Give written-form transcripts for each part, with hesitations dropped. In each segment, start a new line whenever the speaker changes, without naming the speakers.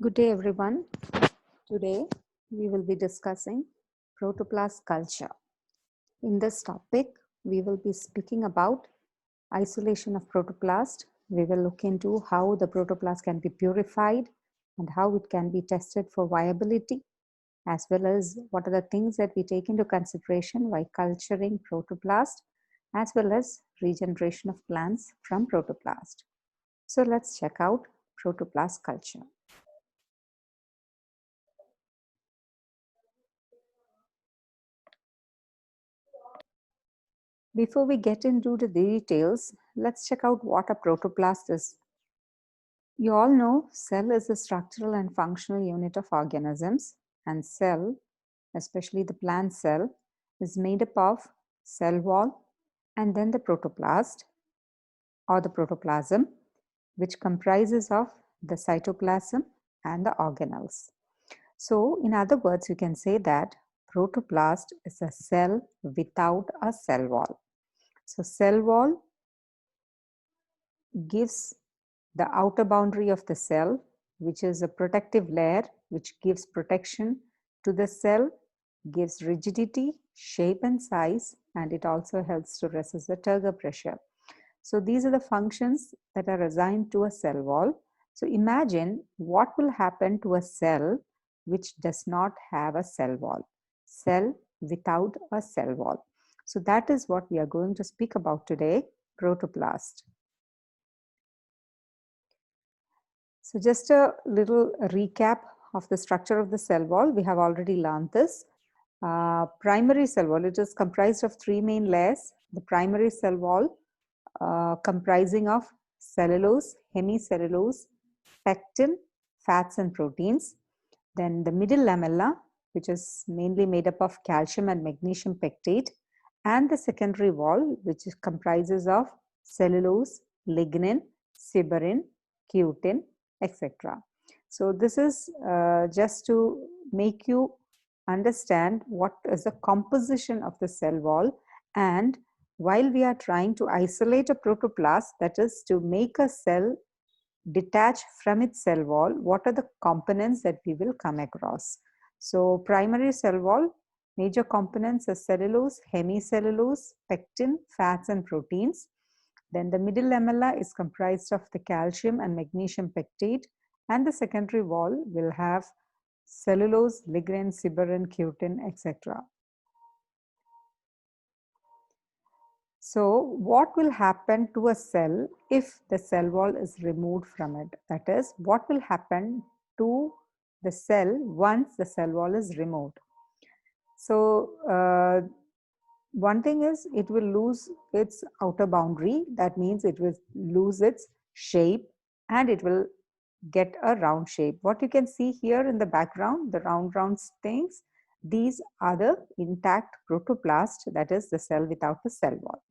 Good day, everyone. Today, we will be discussing protoplast culture. In this topic, we will be speaking about isolation of protoplast. We will look into how the protoplast can be purified and how it can be tested for viability, as well as what are the things that we take into consideration while culturing protoplast, as well as regeneration of plants from protoplast. So let's check out protoplast culture. Before we get into the details, let's check out what a protoplast is. You all know cell is a structural and functional unit of organisms, and cell, especially the plant cell, is made up of cell wall and then the protoplast or the protoplasm, which comprises of the cytoplasm and the organelles. So, in other words, you can say that protoplast is a cell without a cell wall. So, cell wall gives the outer boundary of the cell, which is a protective layer which gives protection to the cell, gives rigidity, shape and size, and it also helps to resist the turgor pressure. So these are the functions that are assigned to a cell wall. So imagine what will happen to a cell which does not have a cell wall, cell without a cell wall. So that is what we are going to speak about today, protoplast. So just a little recap of the structure of the cell wall. We have already learned this. Primary cell wall, it is comprised of three main layers. The primary cell wall comprising of cellulose, hemicellulose, pectin, fats and proteins. Then the middle lamella, which is mainly made up of calcium and magnesium pectate, and the secondary wall, which comprises of cellulose, lignin, suberin, cutin, etc. So this is just to make you understand what is the composition of the cell wall, and while we are trying to isolate a protoplast, that is to make a cell detach from its cell wall, what are the components that we will come across? So primary cell wall, major components are cellulose, hemicellulose, pectin, fats and proteins. Then the middle lamella is comprised of the calcium and magnesium pectate, and the secondary wall will have cellulose, lignin, suberin, cutin, etc. So what will happen to a cell if the cell wall is removed from it? That is, what will happen to the cell once the cell wall is removed? So one thing is it will lose its outer boundary. That means it will lose its shape and it will get a round shape. What you can see here in the background, the round things, these are the intact protoplast, that is the cell without the cell wall.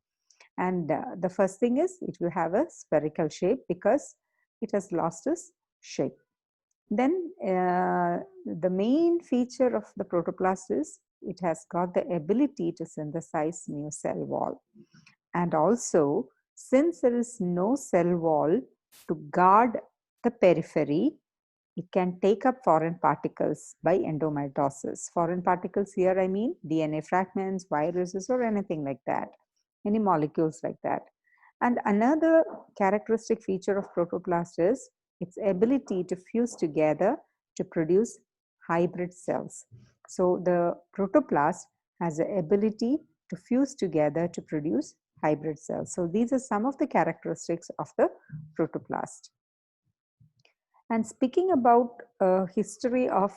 And the first thing is it will have a spherical shape because it has lost its shape. Then the main feature of the protoplast is it has got the ability to synthesize new cell wall. And also, since there is no cell wall to guard the periphery, it can take up foreign particles by endomitosis. Foreign particles here, I mean DNA fragments, viruses, or anything like that, any molecules like that. And another characteristic feature of protoplast is its ability to fuse together to produce hybrid cells. So the protoplast has the ability to fuse together to produce hybrid cells. So these are some of the characteristics of the protoplast. And speaking about history of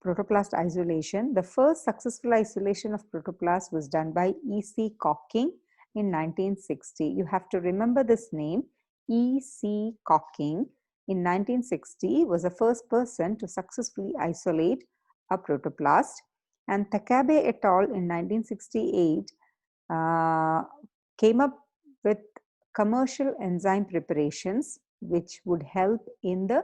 protoplast isolation, the first successful isolation of protoplast was done by E.C. Cocking in 1960. You have to remember this name. E.C. Cocking in 1960 was the first person to successfully isolate a protoplast, and Takabe et al. In 1968 came up with commercial enzyme preparations which would help in the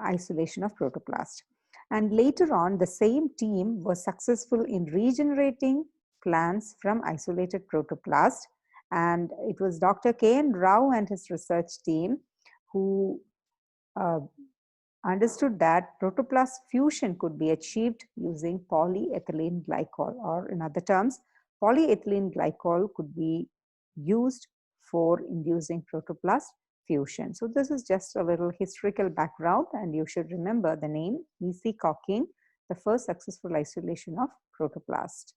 isolation of protoplast. And later on, the same team was successful in regenerating plants from isolated protoplast. And it was Dr. K.N. Rao and his research team who understood that protoplast fusion could be achieved using polyethylene glycol, or in other terms, polyethylene glycol could be used for inducing protoplast fusion. So this is just a little historical background, and you should remember the name E.C. Cocking, the first successful isolation of protoplast.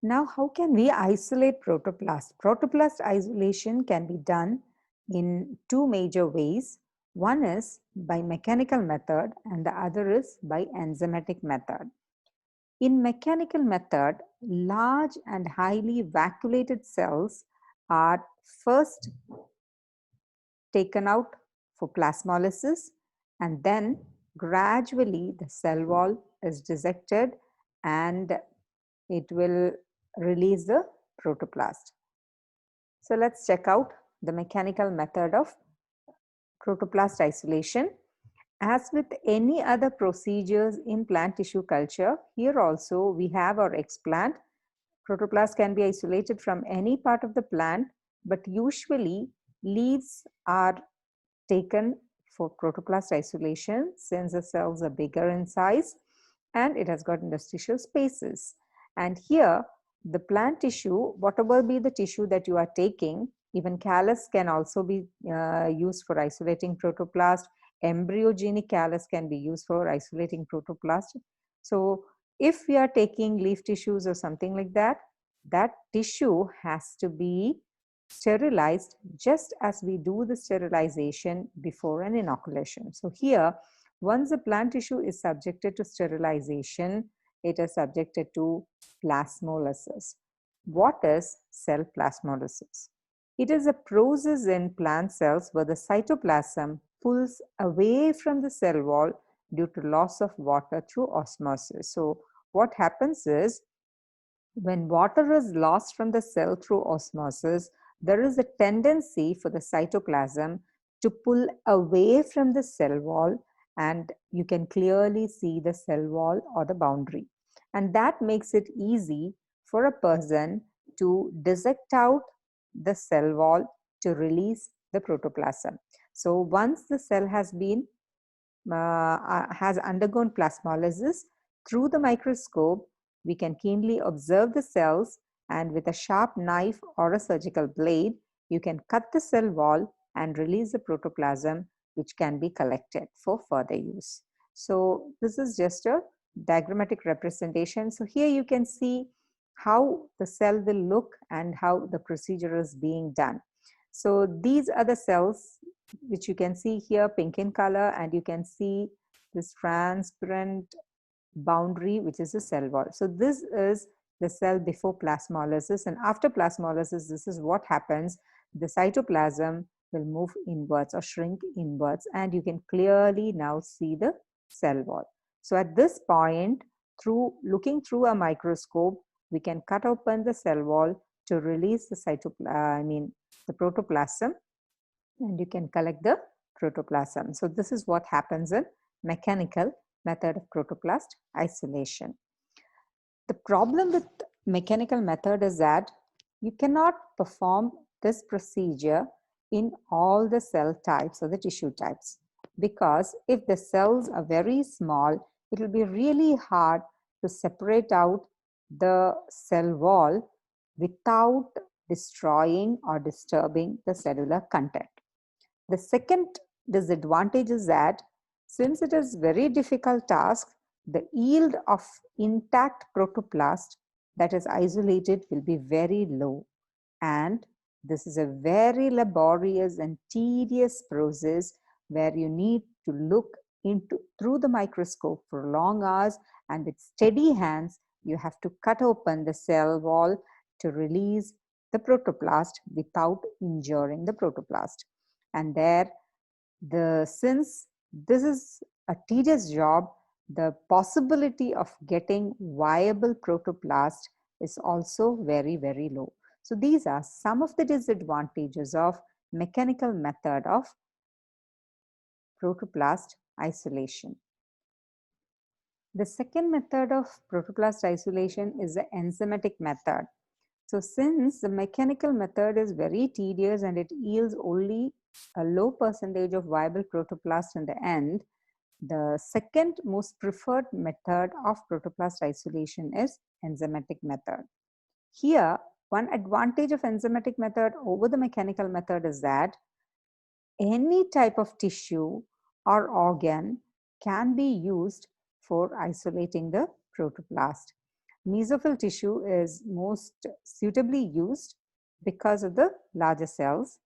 Now, how can we isolate protoplast? Protoplast isolation can be done in two major ways. One is by mechanical method and the other is by enzymatic method. In mechanical method, large and highly vacuolated cells are first taken out for plasmolysis, and then gradually the cell wall is dissected and it will release the protoplast. So let's check out the mechanical method of protoplast isolation. As with any other procedures in plant tissue culture, here also we have our explant. Protoplast can be isolated from any part of the plant, but usually leaves are taken for protoplast isolation since the cells are bigger in size and it has got interstitial spaces. And here, the plant tissue, whatever be the tissue that you are taking, even callus can also be used for isolating protoplast. Embryogenic callus can be used for isolating protoplast. So if we are taking leaf tissues or something like that, that tissue has to be sterilized just as we do the sterilization before an inoculation. So here, once the plant tissue is subjected to sterilization, it is subjected to plasmolysis. What is cell plasmolysis? It is a process in plant cells where the cytoplasm pulls away from the cell wall due to loss of water through osmosis. So what happens is, when water is lost from the cell through osmosis, there is a tendency for the cytoplasm to pull away from the cell wall, and you can clearly see the cell wall or the boundary. And that makes it easy for a person to dissect out the cell wall to release the protoplasm. So once the cell has undergone plasmolysis, through the microscope, we can keenly observe the cells, and with a sharp knife or a surgical blade, you can cut the cell wall and release the protoplasm, which can be collected for further use. So this is just a diagrammatic representation. So here you can see how the cell will look and how the procedure is being done. So these are the cells which you can see here, pink in color, and you can see this transparent boundary, which is the cell wall. So this is the cell before plasmolysis, and after plasmolysis, this is what happens. The cytoplasm will move inwards or shrink inwards, and you can clearly now see the cell wall. So at this point, through looking through a microscope, we can cut open the cell wall to release the protoplasm, and you can collect the protoplasm. So this is what happens in mechanical method of protoplast isolation. The problem with mechanical method is that you cannot perform this procedure in all the cell types or the tissue types, because if the cells are very small, it will be really hard to separate out the cell wall without destroying or disturbing the cellular content. The second disadvantage is that since it is very difficult task, the yield of intact protoplast that is isolated will be very low, and this is a very laborious and tedious process where you need to look through the microscope for long hours, and with steady hands you have to cut open the cell wall to release the protoplast without injuring the protoplast. And since this is a tedious job, the possibility of getting viable protoplast is also very, very low. So these are some of the disadvantages of mechanical method of protoplast isolation. The second method of protoplast isolation is the enzymatic method. So since the mechanical method is very tedious and it yields only a low percentage of viable protoplast in the end, the second most preferred method of protoplast isolation is enzymatic method. Here, one advantage of enzymatic method over the mechanical method is that any type of tissue or organ can be used for isolating the protoplast. Mesophyll tissue is most suitably used because of the larger cells,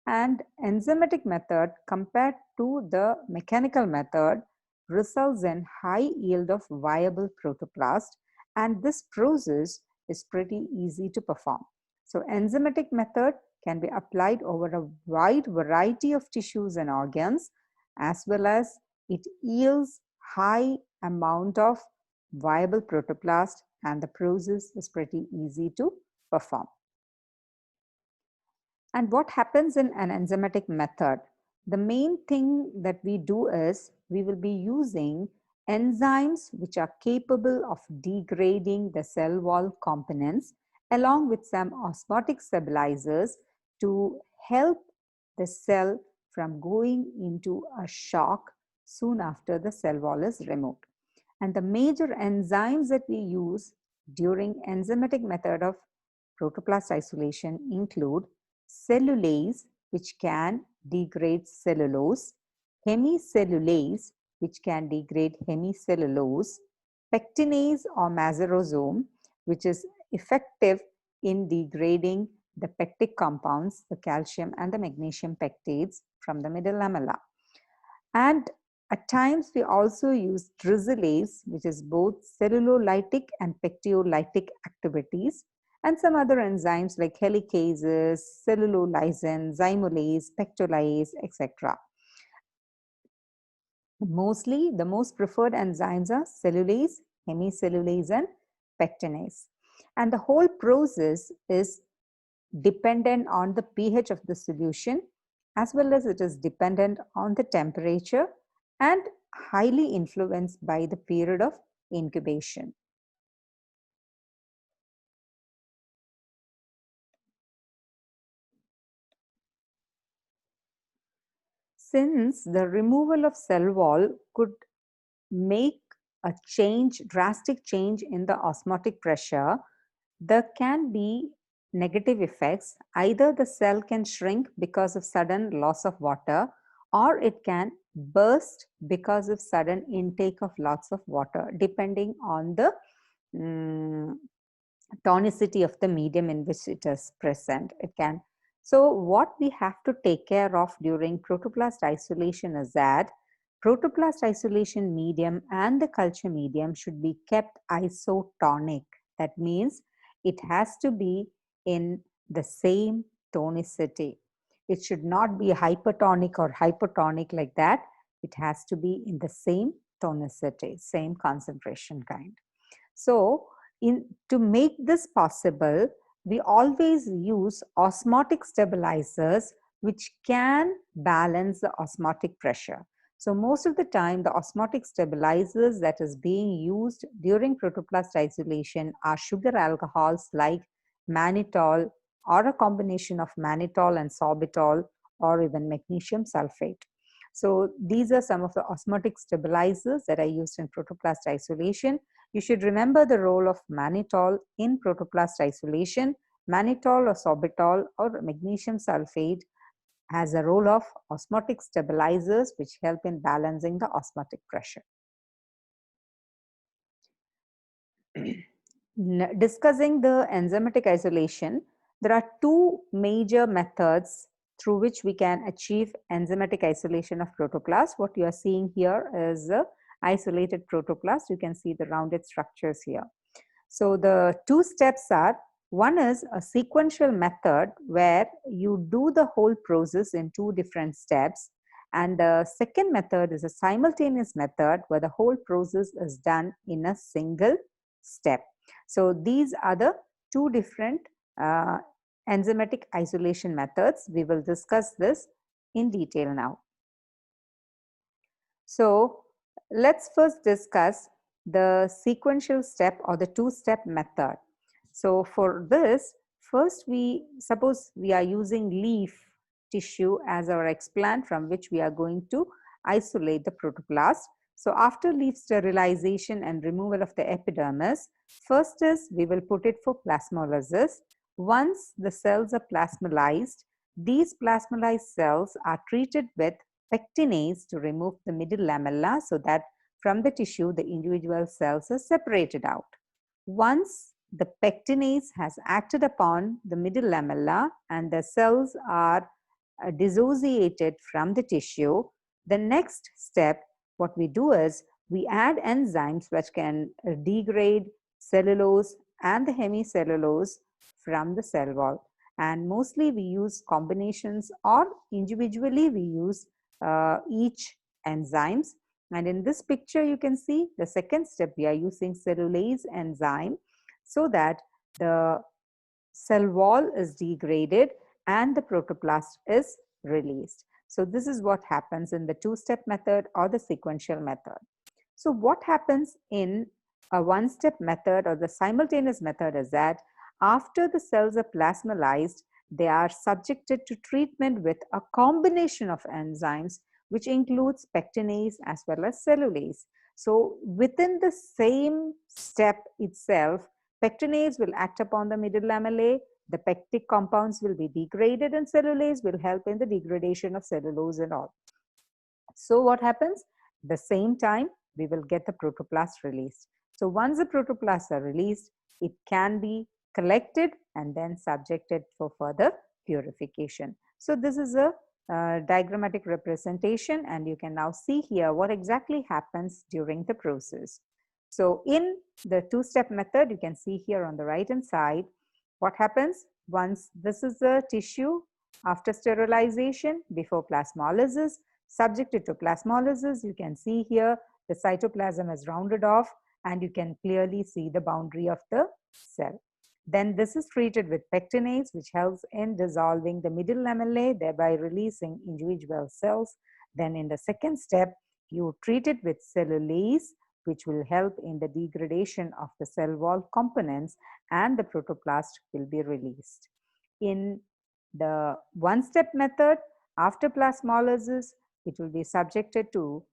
and enzymatic method compared to the mechanical method results in high yield of viable protoplast, and this process is pretty easy to perform. So enzymatic method can be applied over a wide variety of tissues and organs, as well as it yields high amount of viable protoplast, and the process is pretty easy to perform. And what happens in an enzymatic method? The main thing that we do is we will be using enzymes which are capable of degrading the cell wall components along with some osmotic stabilizers to help the cell from going into a shock soon after the cell wall is removed. And the major enzymes that we use during enzymatic method of protoplast isolation include cellulase, which can degrade cellulose, hemicellulase, which can degrade hemicellulose, pectinase or mazerosome, which is effective in degrading the pectic compounds, the calcium and the magnesium pectates from the middle lamella. And at times we also use drusylase, which is both cellulolytic and pectiolytic activities, and some other enzymes like helicases, cellulolysin, zymolase, pectolase, etc. Mostly, the most preferred enzymes are cellulase, hemicellulase, and pectinase. And the whole process is dependent on the pH of the solution, as well as it is dependent on the temperature and highly influenced by the period of incubation. Since the removal of cell wall could make a drastic change in the osmotic pressure, there can be negative effects. Either the cell can shrink because of sudden loss of water, or it can burst because of sudden intake of lots of water, depending on the tonicity of the medium in which it is present. So what we have to take care of during protoplast isolation is that protoplast isolation medium and the culture medium should be kept isotonic. That means it has to be in the same tonicity. It should not be hypertonic or hypotonic like that. It has to be in the same tonicity, same concentration kind. So to make this possible, we always use osmotic stabilizers which can balance the osmotic pressure. So most of the time, the osmotic stabilizers that is being used during protoplast isolation are sugar alcohols like mannitol, or a combination of mannitol and sorbitol, or even magnesium sulfate. So these are some of the osmotic stabilizers that are used in protoplast isolation. You should remember the role of mannitol in protoplast isolation. Mannitol or sorbitol or magnesium sulfate has a role of osmotic stabilizers which help in balancing the osmotic pressure. Discussing the enzymatic isolation, there are two major methods through which we can achieve enzymatic isolation of protoplast. What you are seeing here is a isolated protoplast. You can see the rounded structures here. So the two steps are, one is a sequential method where you do the whole process in two different steps. And the second method is a simultaneous method where the whole process is done in a single step. So these are the two different enzymatic isolation methods. We will discuss this in detail now. So let's first discuss the sequential step or the two-step method. So for this, first suppose we are using leaf tissue as our explant from which we are going to isolate the protoplast. So after leaf sterilization and removal of the epidermis, first is we will put it for plasmolysis. Once the cells are plasmolized, these plasmolized cells are treated with pectinase to remove the middle lamella so that from the tissue the individual cells are separated out. Once the pectinase has acted upon the middle lamella and the cells are dissociated from the tissue, the next step, what we do is we add enzymes which can degrade cellulose and the hemicellulose from the cell wall. And mostly we use combinations or individually we use each enzymes. And in this picture, you can see the second step, we are using cellulase enzyme so that the cell wall is degraded and the protoplast is released. So this is what happens in the two-step method or the sequential method. So what happens in a one-step method or the simultaneous method is that after the cells are plasmolized, they are subjected to treatment with a combination of enzymes which includes pectinase as well as cellulase. So within the same step itself, pectinase will act upon the middle lamellae, the pectic compounds will be degraded and cellulase will help in the degradation of cellulose and all. So what happens? The same time, we will get the protoplast released. So once the protoplasts are released, it can be collected and then subjected for further purification. So this is a diagrammatic representation, and you can now see here what exactly happens during the process. So in the two-step method, you can see here on the right hand side, what happens once this is the tissue after sterilization before plasmolysis. Subjected to plasmolysis, you can see here the cytoplasm is rounded off and you can clearly see the boundary of the cell. Then this is treated with pectinase, which helps in dissolving the middle lamellae, thereby releasing individual cells. Then in the second step, you treat it with cellulase, which will help in the degradation of the cell wall components, and the protoplast will be released. In the one-step method, after plasmolysis, it will be subjected to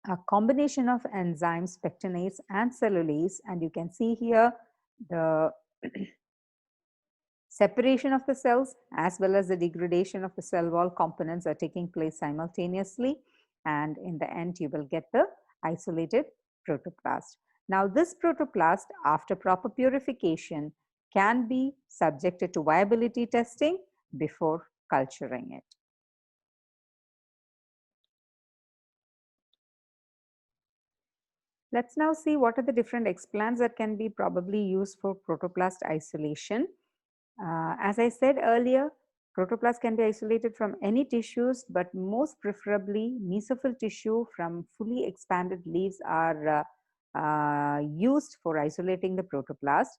a combination of enzymes, pectinase and cellulase, and you can see here the separation of the cells as well as the degradation of the cell wall components are taking place simultaneously, and in the end you will get the isolated protoplast. Now this protoplast, after proper purification, can be subjected to viability testing before culturing it. Let's now see what are the different explants that can be probably used for protoplast isolation. As I said earlier, protoplast can be isolated from any tissues, but most preferably mesophyll tissue from fully expanded leaves are used for isolating the protoplast.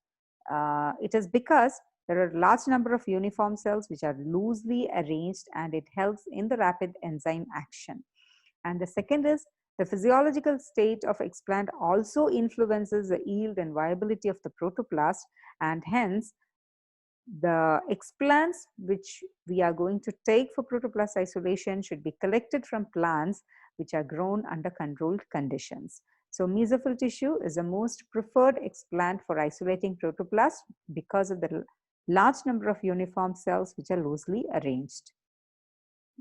It is because there are a large number of uniform cells which are loosely arranged and it helps in the rapid enzyme action. And the second is the physiological state of explant also influences the yield and viability of the protoplast, and hence the explants which we are going to take for protoplast isolation should be collected from plants which are grown under controlled conditions. So mesophyll tissue is the most preferred explant for isolating protoplast because of the large number of uniform cells which are loosely arranged.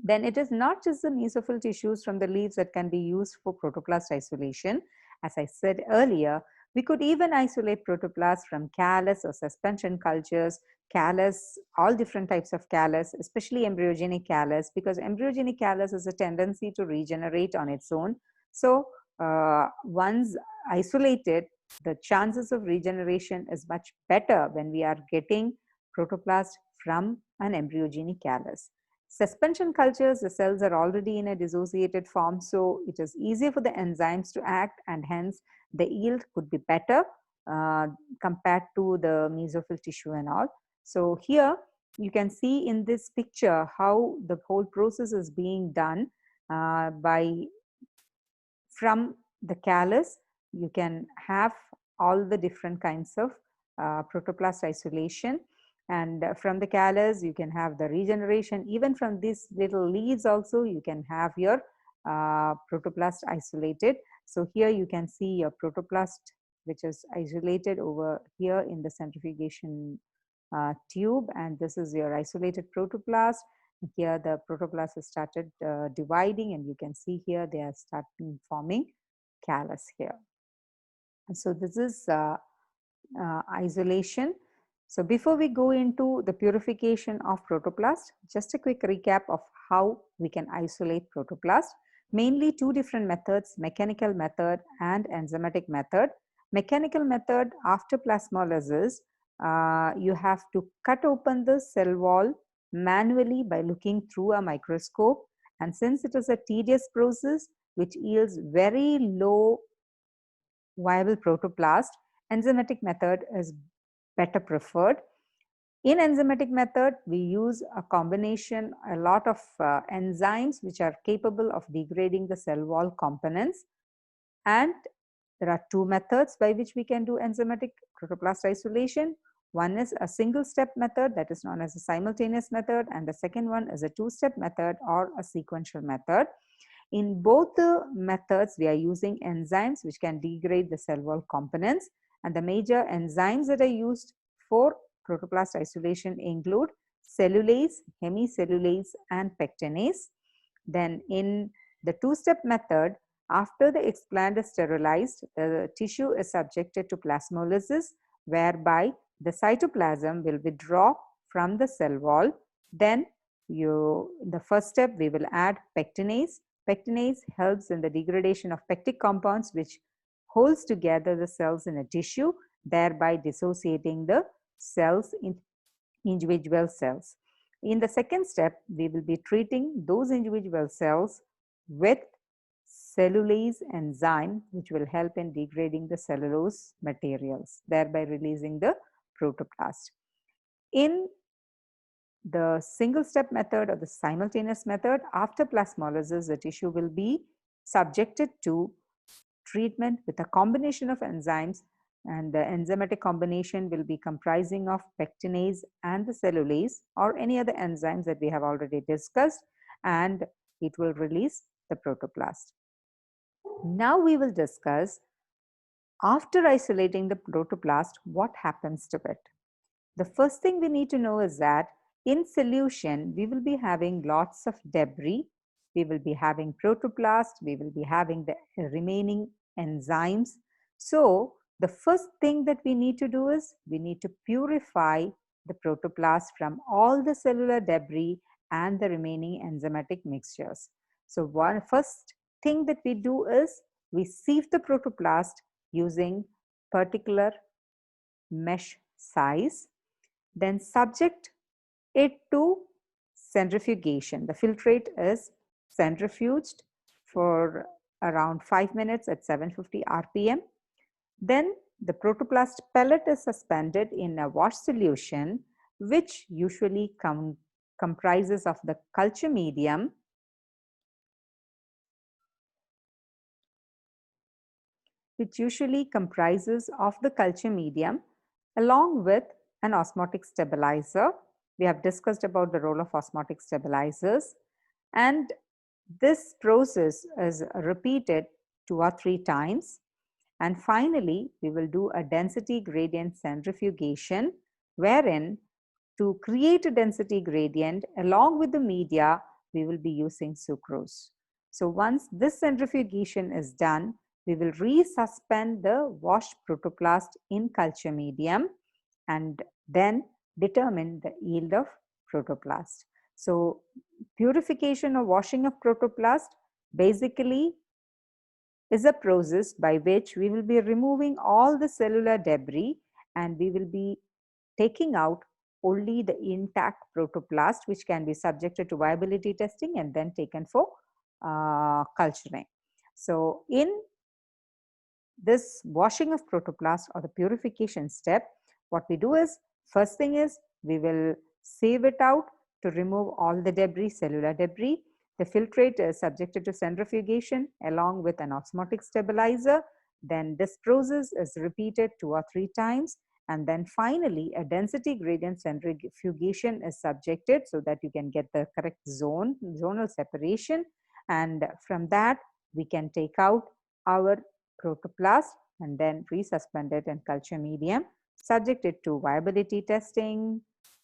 Then it is not just the mesophyll tissues from the leaves that can be used for protoplast isolation. As I said earlier, we could even isolate protoplast from callus or suspension cultures, callus, all different types of callus, especially embryogenic callus, because embryogenic callus has a tendency to regenerate on its own. So once isolated, the chances of regeneration is much better when we are getting protoplast from an embryogenic callus. Suspension cultures, the cells are already in a dissociated form, so it is easier for the enzymes to act, and hence the yield could be better compared to the mesophyll tissue and all. So here you can see in this picture how the whole process is being done from the callus. You can have all the different kinds of protoplast isolation. And from the callus, you can have the regeneration. Even from these little leaves also, you can have your protoplast isolated. So here you can see your protoplast, which is isolated over here in the centrifugation tube, and this is your isolated protoplast. Here the protoplast has started dividing, and you can see here they are starting forming callus here. So this is isolation. So before we go into the purification of protoplast, just a quick recap of how we can isolate protoplast. Mainly two different methods, mechanical method and enzymatic method. Mechanical method, after plasmolysis, you have to cut open the cell wall manually by looking through a microscope. And since it is a tedious process which yields very low viable protoplast, enzymatic method is better preferred. In enzymatic method, we use a combination, a lot of enzymes which are capable of degrading the cell wall components. And there are two methods by which we can do enzymatic protoplast isolation. One is a single step method, that is known as a simultaneous method, and the second one is a two-step method or a sequential method. In both the methods, we are using enzymes which can degrade the cell wall components, and the major enzymes that are used for protoplast isolation include cellulase, hemicellulase, and pectinase. Then in the two-step method, after the explant is sterilized, the tissue is subjected to plasmolysis, whereby the cytoplasm will withdraw from the cell wall. Then the first step, we will add pectinase. Pectinase helps in the degradation of pectic compounds, which holds together the cells in a tissue, thereby dissociating the cells in individual cells. In the second step, we will be treating those individual cells with cellulase enzyme, which will help in degrading the cellulose materials, thereby releasing the protoplast. In the single step method or the simultaneous method, after plasmolysis, the tissue will be subjected to treatment with a combination of enzymes, and the enzymatic combination will be comprising of pectinase and the cellulase or any other enzymes that we have already discussed, and it will release the protoplast. Now we will discuss, after isolating the protoplast, what happens to it. The first thing we need to know is that in solution, we will be having lots of debris. We will be having protoplast. We will be having the remaining enzymes. So the first thing that we need to do is we need to purify the protoplast from all the cellular debris and the remaining enzymatic mixtures. So one first thing that we do is we sieve the protoplast using particular mesh size, then subject it to centrifugation. The filtrate is centrifuged for around 5 minutes at 750 RPM. Then the protoplast pellet is suspended in a wash solution, which usually comprises of the culture medium, along with an osmotic stabilizer. We have discussed about the role of osmotic stabilizers, and this process is repeated 2 or 3 times. And finally, we will do a density gradient centrifugation, wherein to create a density gradient along with the media, we will be using sucrose. So once this centrifugation is done, we will resuspend the washed protoplast in culture medium and then determine the yield of protoplast. So purification or washing of protoplast basically is a process by which we will be removing all the cellular debris, and we will be taking out only the intact protoplast, which can be subjected to viability testing and then taken for culturing. So in this washing of protoplast or the purification step, what we do is, first thing is we will sieve it out to remove all the debris, cellular debris. The filtrate is subjected to centrifugation along with an osmotic stabilizer. Then this process is repeated 2 or 3 times, And then finally, a density gradient centrifugation is subjected so that you can get the correct zonal separation. And from that, we can take out our protoplast and then resuspend it in culture medium, subject it to viability testing,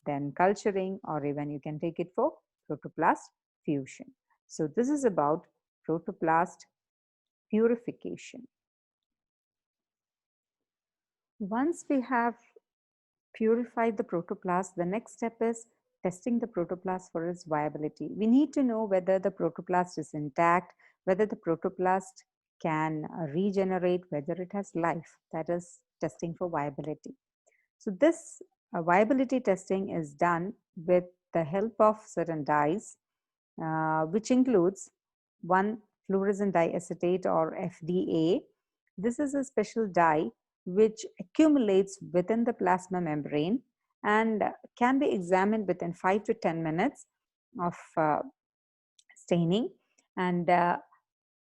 then culturing, or even you can take it for protoplast fusion. So this is about protoplast purification. Once we have purified the protoplast, the next step is testing the protoplast for its viability. We need to know whether the protoplast is intact, whether the protoplast can regenerate, whether it has life. That is testing for viability. So this viability testing is done with the help of certain dyes, which includes one fluorescent diacetate or FDA. This is a special dye which accumulates within the plasma membrane and can be examined within 5 to 10 minutes of staining. And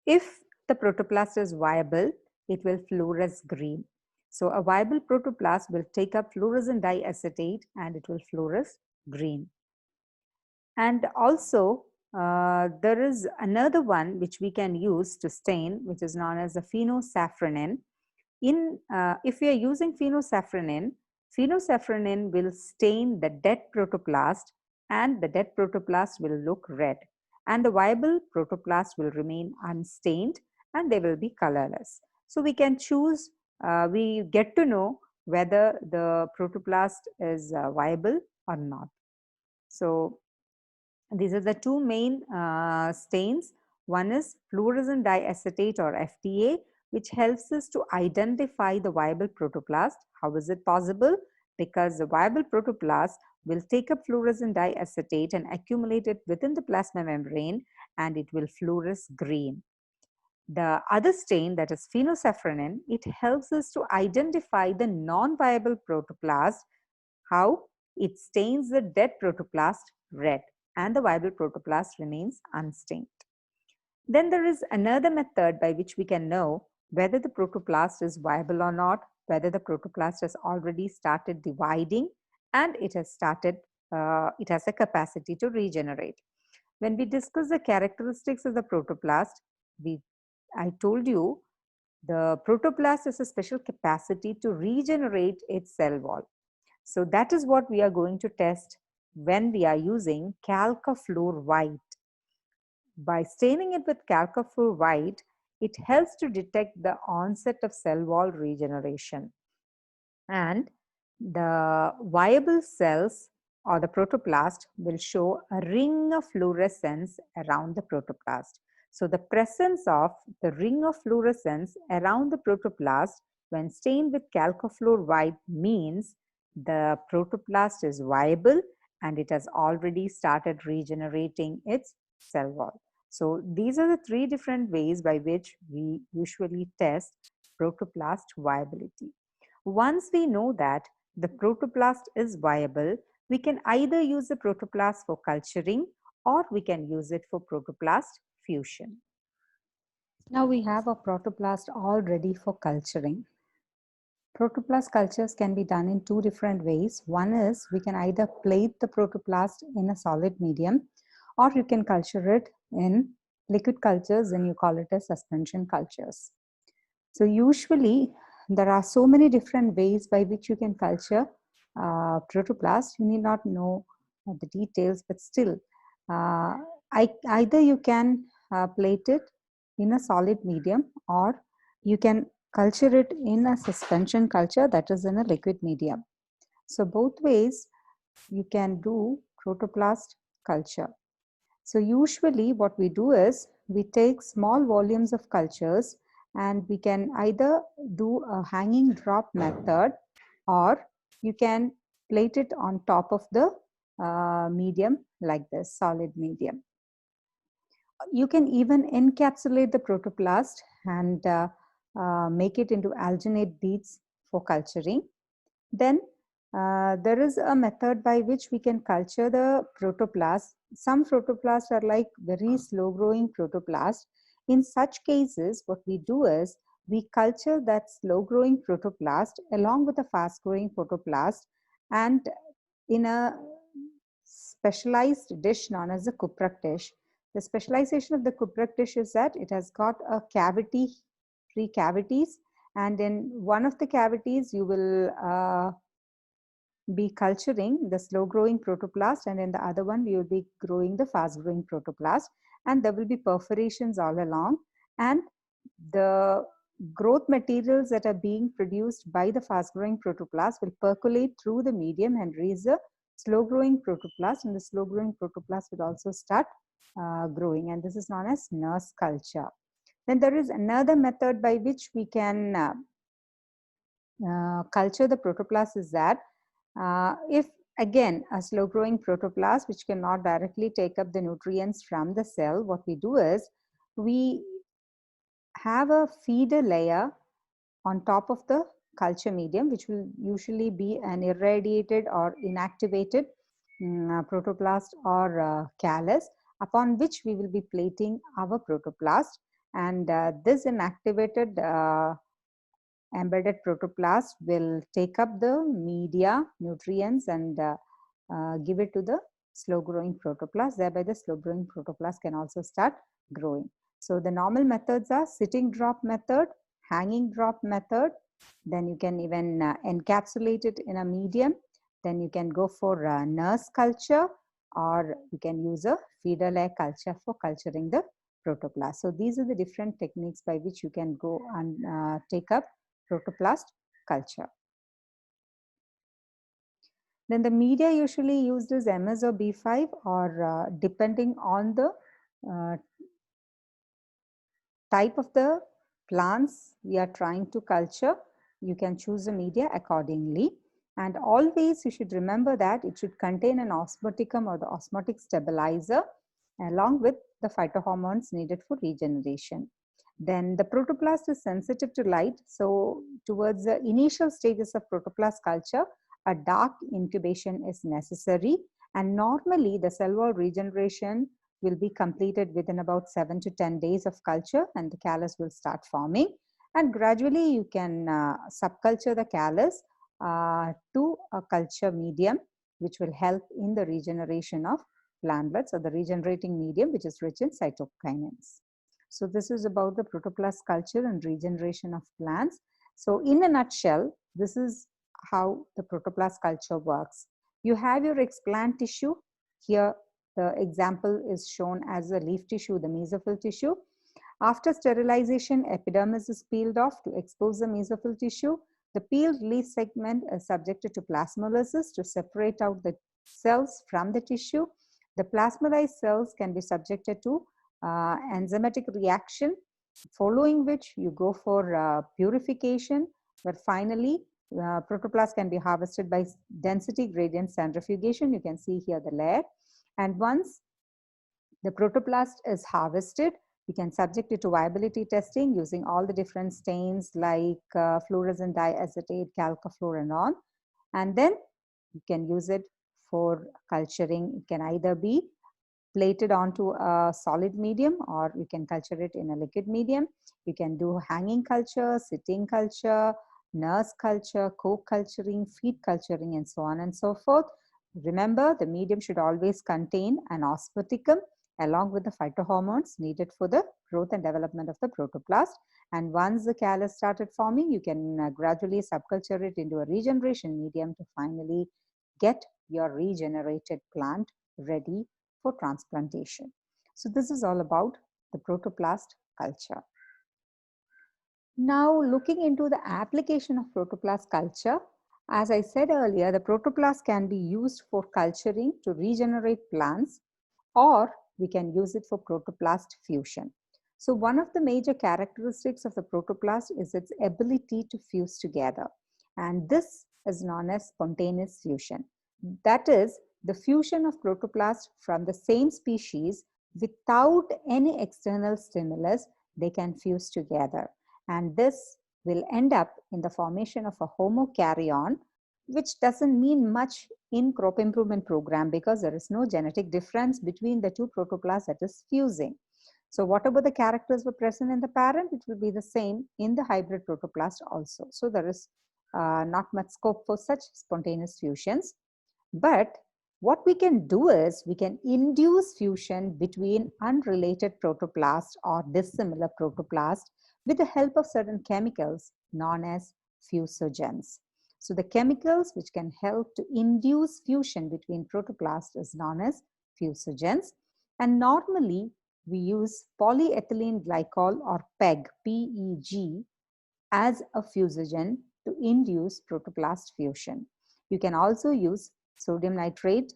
if the protoplast is viable, it will fluoresce green. So a viable protoplast will take up fluorescent diacetate and it will fluoresce green. And also, there is another one which we can use to stain, which is known as the phenosafranin. If we are using phenosafranin will stain the dead protoplast, and the dead protoplast will look red, and the viable protoplast will remain unstained and they will be colorless. So we can choose, we get to know whether the protoplast is viable or not. So these are the two main stains. One is fluorescent diacetate or FDA, which helps us to identify the viable protoplast. How is it possible? Because the viable protoplast will take up fluorescent diacetate and accumulate it within the plasma membrane, and it will fluoresce green. The other stain, that is phenosafranin, it helps us to identify the non-viable protoplast. How? It stains the dead protoplast red and the viable protoplast remains unstained. Then there is another method by which we can know whether the protoplast is viable or not, whether the protoplast has already started dividing and it has a capacity to regenerate. When we discuss the characteristics of the protoplast, I told you the protoplast has a special capacity to regenerate its cell wall. So that is what we are going to test when we are using Chalcofluor white. By staining it with Chalcofluor white, it helps to detect the onset of cell wall regeneration. And the viable cells or the protoplast will show a ring of fluorescence around the protoplast. So the presence of the ring of fluorescence around the protoplast when stained with Chalcofluor white means the protoplast is viable and it has already started regenerating its cell wall. So these are the three different ways by which we usually test protoplast viability. Once we know that the protoplast is viable, we can either use the protoplast for culturing or we can use it for protoplast fusion. Now we have a protoplast all ready for culturing. Protoplast cultures can be done in two different ways. One is we can either plate the protoplast in a solid medium or you can culture it in liquid cultures and you call it as suspension cultures. So usually there are so many different ways by which you can culture protoplast. You need not know the details, but still either you can plate it in a solid medium or you can culture it in a suspension culture, that is in a liquid medium. So both ways you can do protoplast culture. So usually what we do is we take small volumes of cultures and we can either do a hanging drop method or you can plate it on top of the medium like this, solid medium. You can even encapsulate the protoplast and make it into alginate beads for culturing. Then there is a method by which we can culture the protoplast. Some protoplasts are like very slow growing protoplast. In such cases, what we do is we culture that slow-growing protoplast along with a fast-growing protoplast and in a specialized dish known as the Kuprak dish. The specialization of the Kuprak dish is that it has got a cavity, three cavities, and in one of the cavities you will be culturing the slow growing protoplast, and in the other one you will be growing the fast growing protoplast, and there will be perforations all along, and the growth materials that are being produced by the fast growing protoplast will percolate through the medium and reach the slow growing protoplast, and the slow growing protoplast will also start growing, and this is known as nurse culture. Then there is another method by which we can culture the protoplast is that if again a slow growing protoplast which cannot directly take up the nutrients from the cell, what we do is we have a feeder layer on top of the culture medium, which will usually be an irradiated or inactivated protoplast or callus, upon which we will be plating our protoplast, and this inactivated embedded protoplast will take up the media nutrients and give it to the slow growing protoplast. Thereby the slow growing protoplast can also start growing. So the normal methods are sitting drop method, hanging drop method, then you can even encapsulate it in a medium, then you can go for nurse culture, or you can use a feeder layer culture for culturing the protoplast. So these are the different techniques by which you can go and take up protoplast culture. Then the media usually used is MS or B5, or depending on the type of the plants we are trying to culture, you can choose a media accordingly. And always you should remember that it should contain an osmoticum or the osmotic stabilizer along with the phytohormones needed for regeneration. Then the protoplast is sensitive to light. So towards the initial stages of protoplast culture, a dark incubation is necessary. And normally the cell wall regeneration will be completed within about 7 to 10 days of culture, and the callus will start forming. And gradually you can subculture the callus to a culture medium, which will help in the regeneration of plantlets or the regenerating medium, which is rich in cytokinins. So this is about the protoplast culture and regeneration of plants. So in a nutshell, this is how the protoplast culture works. You have your explant tissue. Here the example is shown as the leaf tissue, the mesophyll tissue. After sterilization, epidermis is peeled off to expose the mesophyll tissue. The peeled leaf segment is subjected to plasmolysis to separate out the cells from the tissue. The plasmolysed cells can be subjected to enzymatic reaction, following which you go for purification, but finally protoplast can be harvested by density gradient centrifugation. You can see here the layer, and once the protoplast is harvested, you can subject it to viability testing using all the different stains like fluorescent diacetate, chalcofluor and on, and then you can use it for culturing. It can either be plated onto a solid medium, or you can culture it in a liquid medium. You can do hanging culture, sitting culture, nurse culture, co-culturing, feed culturing, and so on and so forth. Remember, the medium should always contain an osmoticum along with the phytohormones needed for the growth and development of the protoplast. And once the callus started forming, you can gradually subculture it into a regeneration medium to finally get your regenerated plant ready for transplantation. So this is all about the protoplast culture. Now looking into the application of protoplast culture, as I said earlier, the protoplast can be used for culturing to regenerate plants, or we can use it for protoplast fusion. So one of the major characteristics of the protoplast is its ability to fuse together, and this is known as spontaneous fusion. That is, the fusion of protoplast from the same species without any external stimulus, they can fuse together. And this will end up in the formation of a homokaryon, which doesn't mean much in crop improvement program because there is no genetic difference between the two protoplasts that is fusing. So whatever the characters were present in the parent, it will be the same in the hybrid protoplast also. So there is not much scope for such spontaneous fusions. But what we can do is we can induce fusion between unrelated protoplast or dissimilar protoplast with the help of certain chemicals known as fusogens. So the chemicals which can help to induce fusion between protoplast is known as fusogens. And normally we use polyethylene glycol or PEG, PEG, as a fusogen to induce protoplast fusion. You can also use sodium nitrate,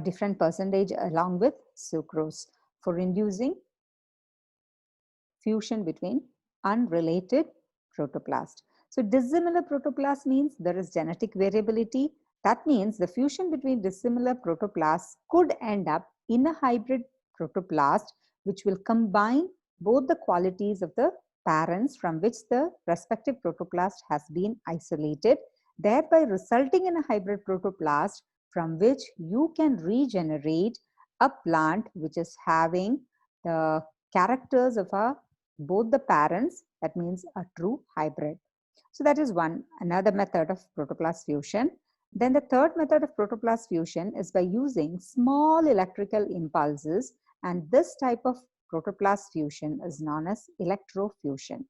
different percentage along with sucrose for inducing fusion between unrelated protoplast. So dissimilar protoplast means there is genetic variability. That means the fusion between dissimilar protoplasts could end up in a hybrid protoplast which will combine both the qualities of the parents from which the respective protoplast has been isolated, thereby resulting in a hybrid protoplast from which you can regenerate a plant which is having the characters of both the parents, that means a true hybrid. So that is another method of protoplast fusion. Then the third method of protoplast fusion is by using small electrical impulses, and this type of protoplast fusion is known as electrofusion.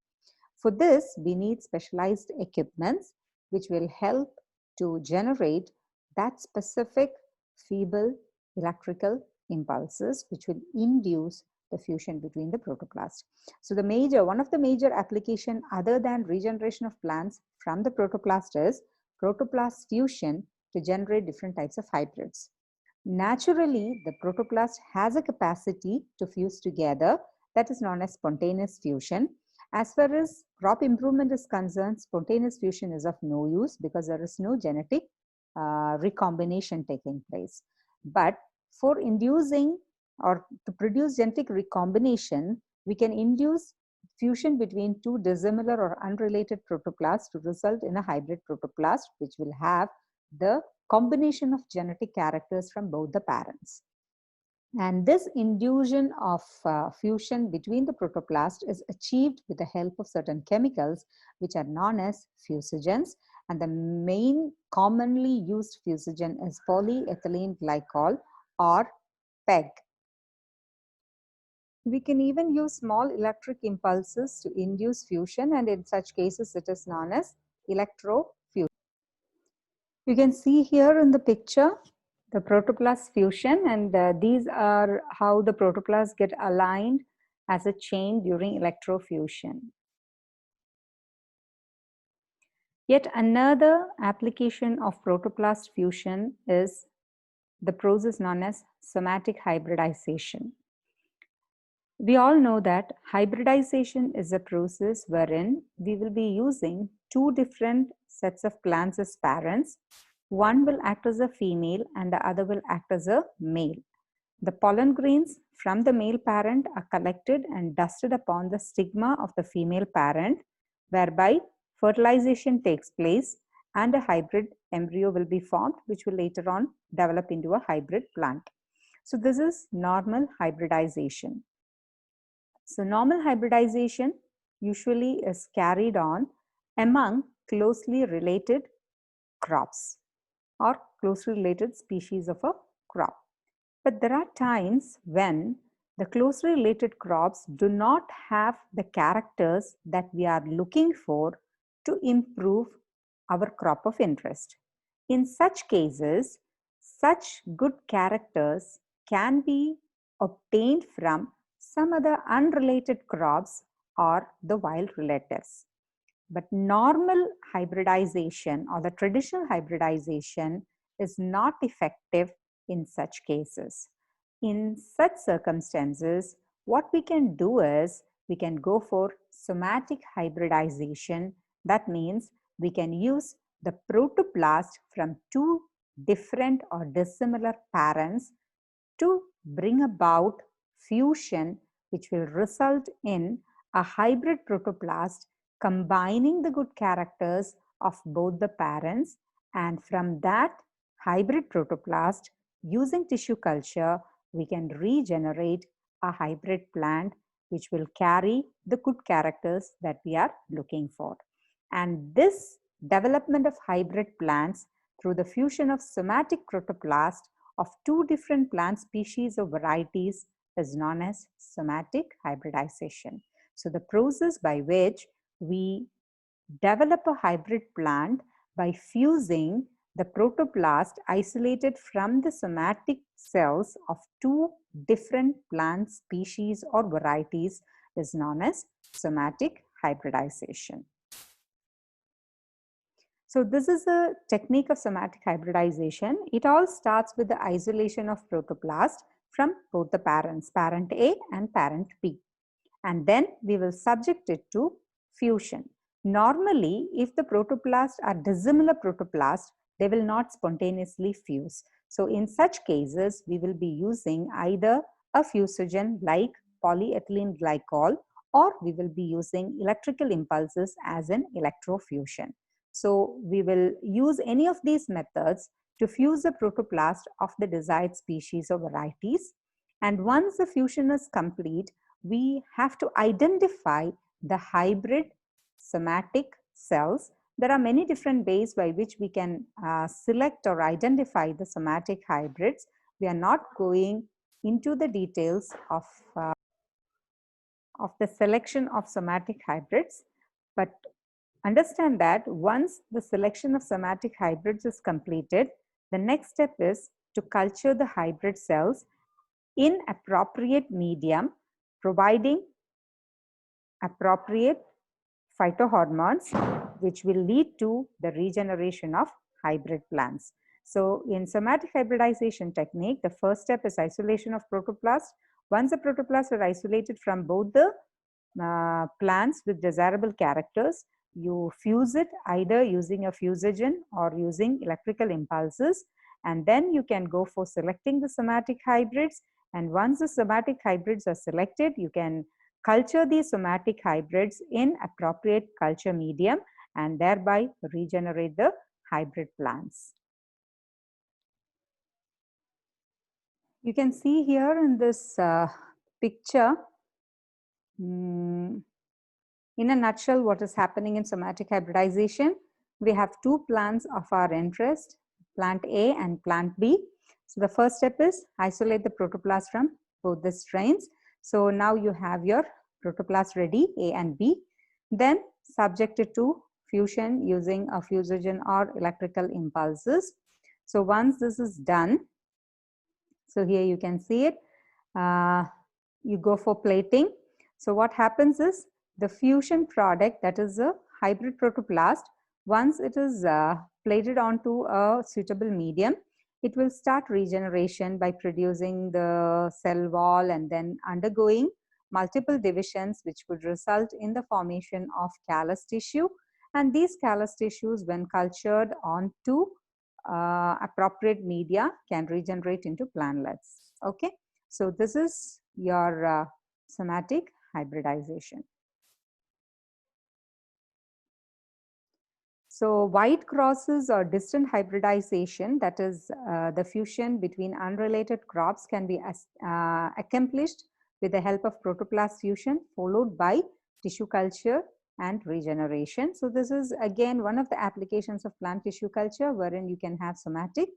For this, we need specialized equipments which will help to generate that specific feeble electrical impulses which will induce the fusion between the protoplast. So one of the major application other than regeneration of plants from the protoplast is protoplast fusion to generate different types of hybrids. Naturally, the protoplast has a capacity to fuse together, that is known as spontaneous fusion. As far as crop improvement is concerned, spontaneous fusion is of no use because there is no genetic recombination taking place. But for inducing or to produce genetic recombination, we can induce fusion between two dissimilar or unrelated protoplasts to result in a hybrid protoplast which will have the combination of genetic characters from both the parents. And this induction of fusion between the protoplast is achieved with the help of certain chemicals which are known as fusogens. And the main commonly used fusogen is polyethylene glycol or PEG. We can even use small electric impulses to induce fusion, and in such cases it is known as electrofusion. You can see here in the picture the protoplast fusion, and these are how the protoplasts get aligned as a chain during electrofusion. Yet another application of protoplast fusion is the process known as somatic hybridization. We all know that hybridization is a process wherein we will be using two different sets of plants as parents. One will act as a female and the other will act as a male. The pollen grains from the male parent are collected and dusted upon the stigma of the female parent, whereby fertilization takes place and a hybrid embryo will be formed, which will later on develop into a hybrid plant. So this is normal hybridization. So normal hybridization usually is carried on among closely related crops or closely related species of a crop. But there are times when the closely related crops do not have the characters that we are looking for to improve our crop of interest. In such cases, such good characters can be obtained from some other unrelated crops or the wild relatives. But normal hybridization or the traditional hybridization is not effective in such cases. In such circumstances, what we can do is we can go for somatic hybridization. That means we can use the protoplast from two different or dissimilar parents to bring about fusion, which will result in a hybrid protoplast combining the good characters of both the parents, and from that hybrid protoplast, using tissue culture, we can regenerate a hybrid plant which will carry the good characters that we are looking for. And this development of hybrid plants through the fusion of somatic protoplast of two different plant species or varieties is known as somatic hybridization. So the process by which we develop a hybrid plant by fusing the protoplast isolated from the somatic cells of two different plant species or varieties is known as somatic hybridization. So this is a technique of somatic hybridization. It all starts with the isolation of protoplast from both the parents, parent A and parent B. And then we will subject it to fusion. Normally, if the protoplasts are dissimilar protoplasts, they will not spontaneously fuse. So in such cases, we will be using either a fusogen like polyethylene glycol, or we will be using electrical impulses as an electrofusion. So we will use any of these methods to fuse the protoplast of the desired species or varieties. And once the fusion is complete, we have to identify the hybrid somatic cells. There are many different ways by which we can select or identify the somatic hybrids. We are not going into the details of the selection of somatic hybrids, but understand that once the selection of somatic hybrids is completed, the next step is to culture the hybrid cells in appropriate medium, providing appropriate phytohormones, which will lead to the regeneration of hybrid plants. So in somatic hybridization technique, the first step is isolation of protoplast. Once the protoplasts are isolated from both the plants with desirable characters, you fuse it either using a fusogen or using electrical impulses, and then you can go for selecting the somatic hybrids. And once the somatic hybrids are selected, you can culture these somatic hybrids in appropriate culture medium and thereby regenerate the hybrid plants. You can see here in this picture, in a nutshell, what is happening in somatic hybridization. We have two plants of our interest, plant A and plant B. So the first step is isolate the protoplast from both the strains. So now you have your protoplast ready, A and B. Then subject it to fusion using a fusogen or electrical impulses. So once this is done, so here you can see it, you go for plating. So what happens is the fusion product, that is a hybrid protoplast, once it is plated onto a suitable medium, it will start regeneration by producing the cell wall and then undergoing multiple divisions, which would result in the formation of callus tissue. And these callus tissues, when cultured onto appropriate media, can regenerate into plantlets. Okay, so this is your somatic hybridization. So white crosses or distant hybridization, that is the fusion between unrelated crops, can be accomplished with the help of protoplast fusion followed by tissue culture and regeneration. So this is again one of the applications of plant tissue culture wherein you can have somatic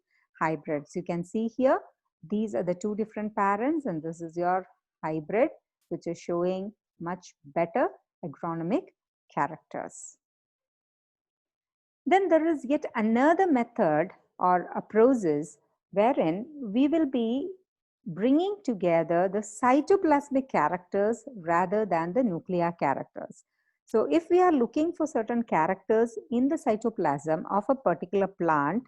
hybrids. You can see here, these are the two different parents and this is your hybrid, which is showing much better agronomic characters. Then there is yet another method or a process wherein we will be bringing together the cytoplasmic characters rather than the nuclear characters. So if we are looking for certain characters in the cytoplasm of a particular plant,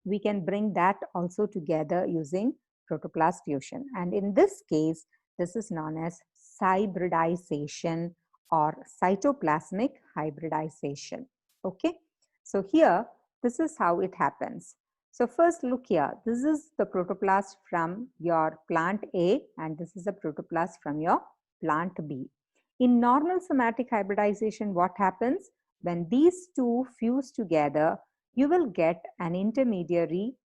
we can bring that also together using protoplast fusion. And in this case, this is known as hybridization or cytoplasmic hybridization. Okay, so here, this is how it happens. So first look here, this is the protoplast from your plant A and this is a protoplast from your plant B. In normal somatic hybridization, what happens? When these two fuse together, you will get an intermediary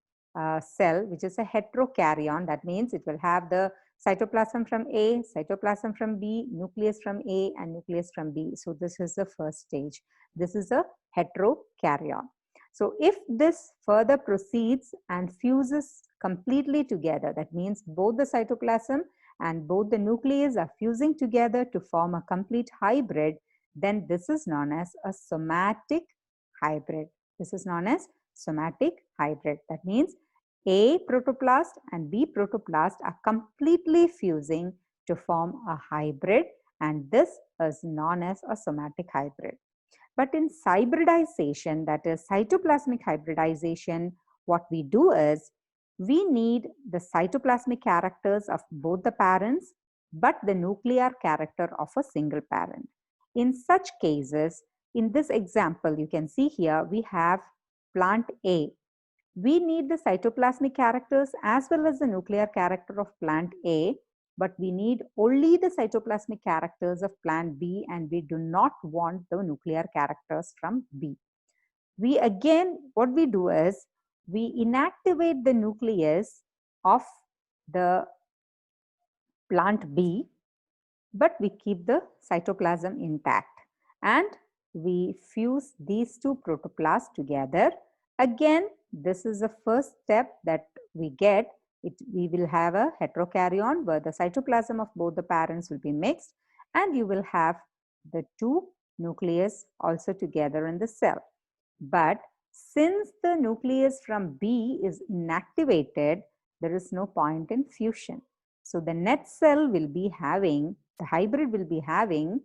cell, which is a heterokaryon. That means it will have the Cytoplasm from A, cytoplasm from B, nucleus from A, and nucleus from B. So this is the first stage. This is a heterokaryon. So if this further proceeds and fuses completely together, that means both the cytoplasm and both the nucleus are fusing together to form a complete hybrid, then this is known as a somatic hybrid. This is known as somatic hybrid. That means A protoplast and B protoplast are completely fusing to form a hybrid, and this is known as a somatic hybrid. But in hybridization, that is cytoplasmic hybridization, what we do is we need the cytoplasmic characters of both the parents, but the nuclear character of a single parent. In such cases, in this example, you can see here, we have plant A. We need the cytoplasmic characters as well as the nuclear character of plant A, but we need only the cytoplasmic characters of plant B, and we do not want the nuclear characters from B. We again, what we do is we inactivate the nucleus of the plant B, but we keep the cytoplasm intact, and we fuse these two protoplasts together. Again, this is the first step that we get. We will have a heterokaryon where the cytoplasm of both the parents will be mixed, and you will have the two nucleus also together in the cell. But since the nucleus from B is inactivated, there is no point in fusion. So the net cell will be having, the hybrid will be having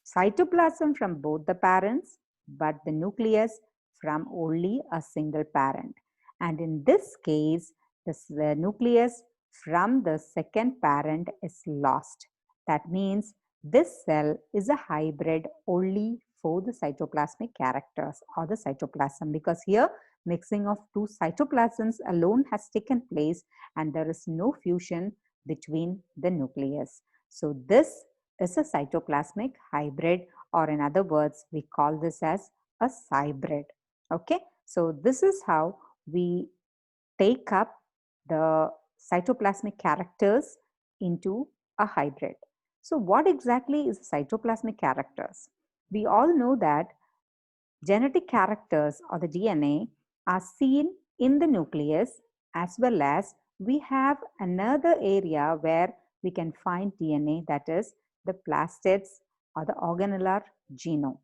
cytoplasm from both the parents, but the nucleus from only a single parent. And in this case, the nucleus from the second parent is lost. That means this cell is a hybrid only for the cytoplasmic characters or the cytoplasm, because here mixing of two cytoplasms alone has taken place and there is no fusion between the nucleus. So this is a cytoplasmic hybrid, or in other words, we call this as a cybrid. Okay, so this is how we take up the cytoplasmic characters into a hybrid. So what exactly is cytoplasmic characters? We all know that genetic characters or the DNA are seen in the nucleus, as well as we have another area where we can find DNA, that is the plastids or the organellar genome.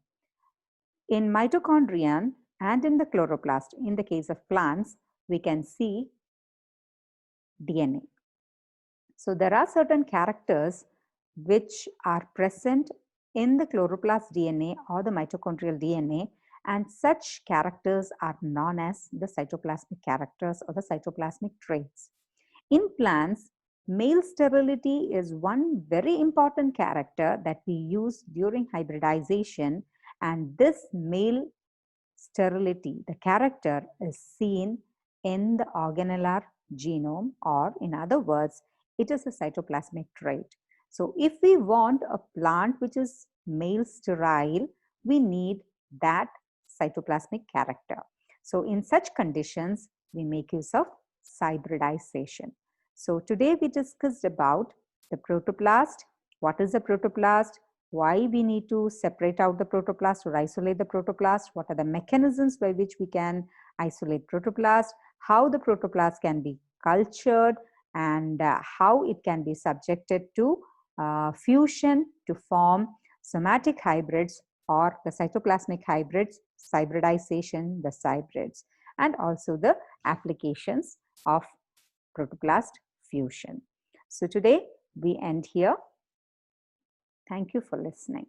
In mitochondrion and in the chloroplast, in the case of plants, we can see DNA. So there are certain characters which are present in the chloroplast DNA or the mitochondrial DNA, and such characters are known as the cytoplasmic characters or the cytoplasmic traits. In plants, male sterility is one very important character that we use during hybridization, and this male sterility, the character, is seen in the organellar genome, or in other words, it is a cytoplasmic trait. So if we want a plant which is male sterile, we need that cytoplasmic character. So in such conditions, we make use of hybridization. So today we discussed about the protoplast. What is a protoplast? Why we need to separate out the protoplast or isolate the protoplast? What are the mechanisms by which we can isolate protoplast? How the protoplast can be cultured, and how it can be subjected to fusion to form somatic hybrids or the cytoplasmic hybrids, hybridization, the cybrids, and also the applications of protoplast fusion. So today we end here. Thank you for listening.